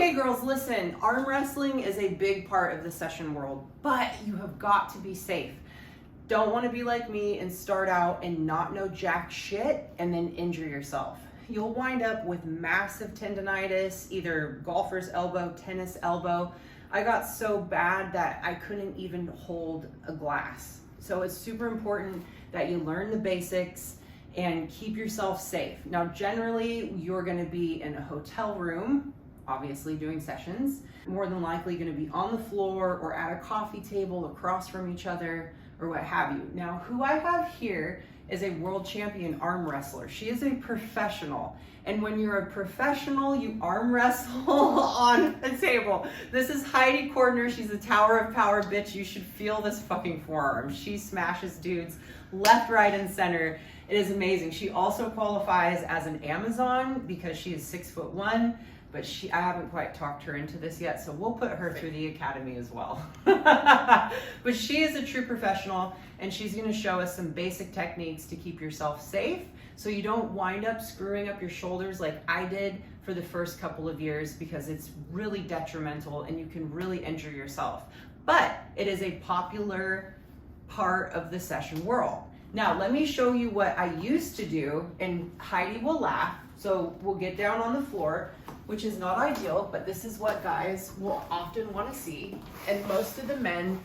Okay, girls, listen, arm wrestling is a big part of the session world, but you have got to be safe. Don't want to be like me and start out and not know jack shit and then injure yourself. You'll wind up with massive tendonitis, either golfer's elbow, tennis elbow. I got so bad that I couldn't even hold a glass. So it's super important that you learn the basics and keep yourself safe. Now, generally, you're gonna be in a hotel room, obviously doing sessions, more than likely gonna be on the floor or at a coffee table across from each other or what have you. Now, who I have here is a world champion arm wrestler. She is a professional. And when you're a professional, you arm wrestle on a table. This is Heidi Cordner. She's a tower of power bitch. You should feel this fucking forearm. She smashes dudes left, right, and center. It is amazing. She also qualifies as an Amazon because she is 6'1", but I haven't quite talked her into this yet, so we'll put her through the academy as well. But she is a true professional, and she's gonna show us some basic techniques to keep yourself safe so you don't wind up screwing up your shoulders like I did for the first couple of years, because it's really detrimental and you can really injure yourself. But it is a popular part of the session world. Now, let me show you what I used to do, and Heidi will laugh. So we'll get down on the floor, which is not ideal, but this is what guys will often want to see. And most of the men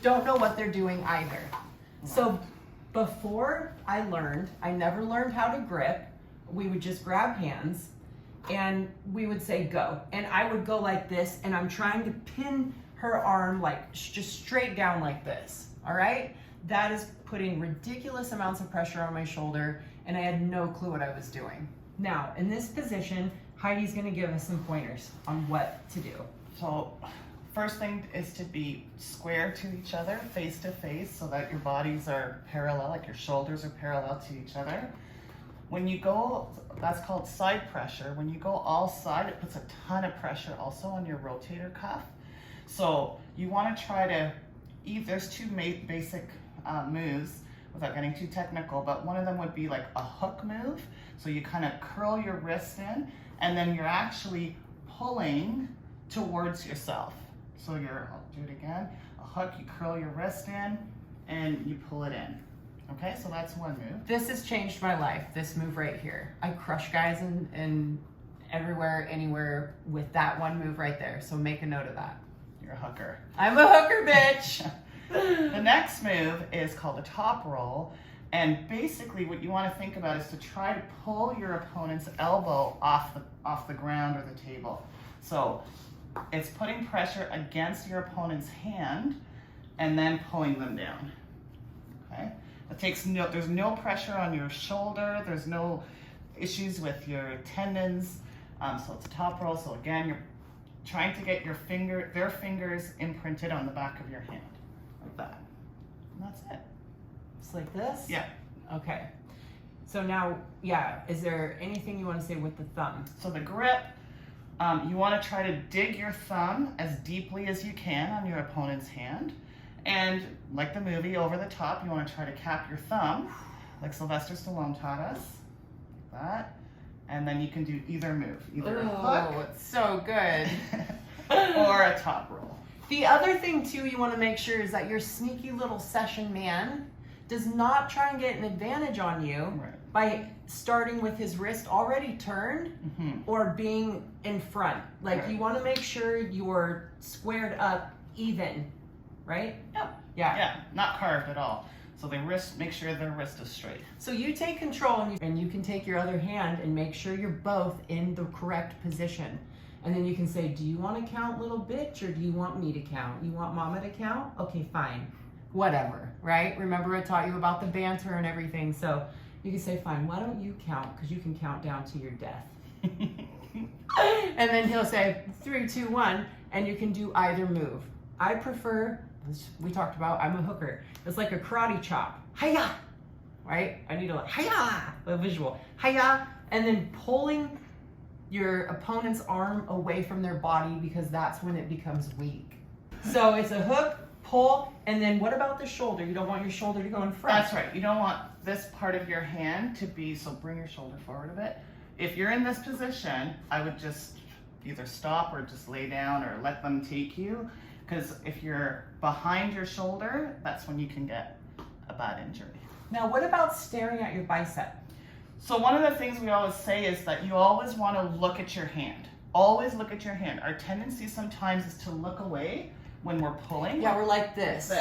don't know what they're doing either. So before I never learned how to grip. We would just grab hands and we would say go. And I would go like this, and I'm trying to pin her arm like just straight down like this, all right? That is putting ridiculous amounts of pressure on my shoulder, and I had no clue what I was doing. Now, in this position, Heidi's gonna give us some pointers on what to do. So, first thing is to be square to each other, face to face, so that your bodies are parallel, like your shoulders are parallel to each other. When you go, that's called side pressure. When you go all side, it puts a ton of pressure also on your rotator cuff. So you wanna try to, there's two basic moves without getting too technical, but one of them would be like a hook move. So you kind of curl your wrist in, and then you're actually pulling towards yourself. So I'll do it again, a hook, you curl your wrist in, and you pull it in. Okay, so that's one move. This has changed my life, this move right here. I crush guys in everywhere, anywhere with that one move right there. So make a note of that. You're a hooker. I'm a hooker, bitch. The next move is called a top roll. And basically what you want to think about is to try to pull your opponent's elbow off the ground or the table. So it's putting pressure against your opponent's hand and then pulling them down. Okay? There's no pressure on your shoulder. There's no issues with your tendons. So it's a top roll. So again, you're trying to get their fingers imprinted on the back of your hand, like that. And that's it. Just like this? Yeah. Okay. So now, yeah, is there anything you want to say with the thumb? So the grip, you want to try to dig your thumb as deeply as you can on your opponent's hand. And like the movie, over the top, you want to try to cap your thumb, like Sylvester Stallone taught us, like that. And then you can do either move, either a hook. Oh, it's so good. Or a top roll. The other thing too you want to make sure is that your sneaky little session man does not try and get an advantage on you by starting with his wrist already turned or being in front. Like you want to make sure you're squared up even, right? Yep. Yeah. Yeah, not carved at all. So make sure their wrist is straight. So you take control, and you can take your other hand and make sure you're both in the correct position. And then you can say, do you want to count, little bitch, or do you want me to count? You want mama to count? Okay, fine. Whatever, right? Remember I taught you about the banter and everything. So you can say, fine, why don't you count? Because you can count down to your death. And then he'll say 3, 2, 1, and you can do either move. I prefer, we talked about, I'm a hooker. It's like a karate chop. Hiya! Right? I need a hiya! A visual. Hiya! And then pulling your opponent's arm away from their body, because that's when it becomes weak. So it's a hook, pull, and then what about the shoulder? You don't want your shoulder to go in front. That's right. You don't want this part of your hand to be, so bring your shoulder forward a bit. If you're in this position, I would just either stop or just lay down or let them take you. Because if you're behind your shoulder, that's when you can get a bad injury. Now, what about staring at your bicep? So one of the things we always say is that you always want to look at your hand. Always look at your hand. Our tendency sometimes is to look away when we're pulling. Yeah, we're like this.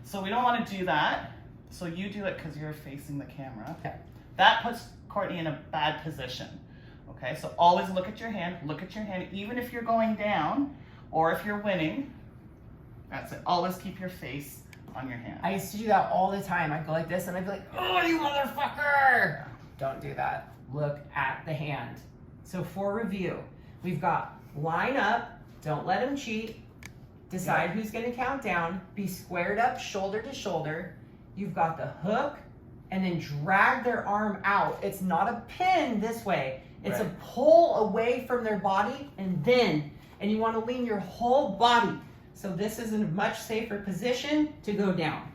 So we don't want to do that. So you do it because you're facing the camera. Okay. That puts Kortney in a bad position. Okay, so always look at your hand, even if you're going down or if you're winning. That's it. Always keep your face on your hand. I used to do that all the time. I'd go like this and I'd be like, oh, you motherfucker! Don't do that. Look at the hand. So for review, we've got line up, don't let him cheat, decide who's going to count down, be squared up shoulder to shoulder. You've got the hook, and then drag their arm out. It's not a pin this way. It's a pull away from their body, and you want to lean your whole body. So this is a much safer position to go down.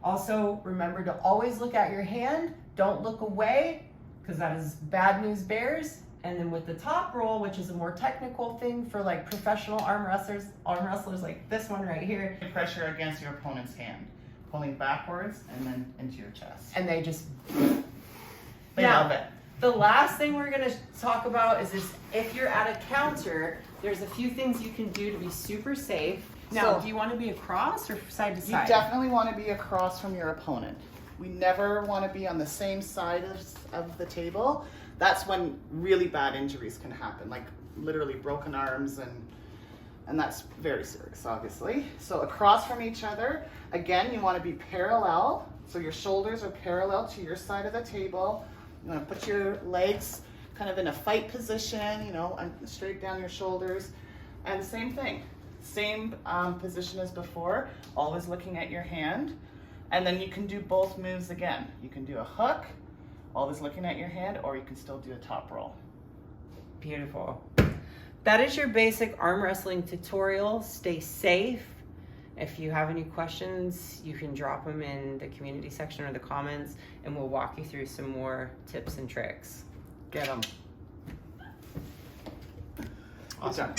Also, remember to always look at your hand. Don't look away, because that is bad news bears. And then with the top roll, which is a more technical thing for like professional arm wrestlers like this one right here. Pressure against your opponent's hand, pulling backwards and then into your chest. And they just... They love it. The last thing we're going to talk about is this: if you're at a counter, there's a few things you can do to be super safe. Now, do you want to be across or side to side? You definitely want to be across from your opponent. We never want to be on the same side of the table. That's when really bad injuries can happen, like literally broken arms, and that's very serious, obviously. So across from each other, again, you want to be parallel. So your shoulders are parallel to your side of the table. You want to put your legs kind of in a fight position, you know, and straight down your shoulders. And same thing, same position as before, always looking at your hand. And then you can do both moves again. You can do a hook, always looking at your hand, or you can still do a top roll. Beautiful. That is your basic arm wrestling tutorial. Stay safe. If you have any questions, you can drop them in the community section or the comments, and we'll walk you through some more tips and tricks. Get them. Awesome.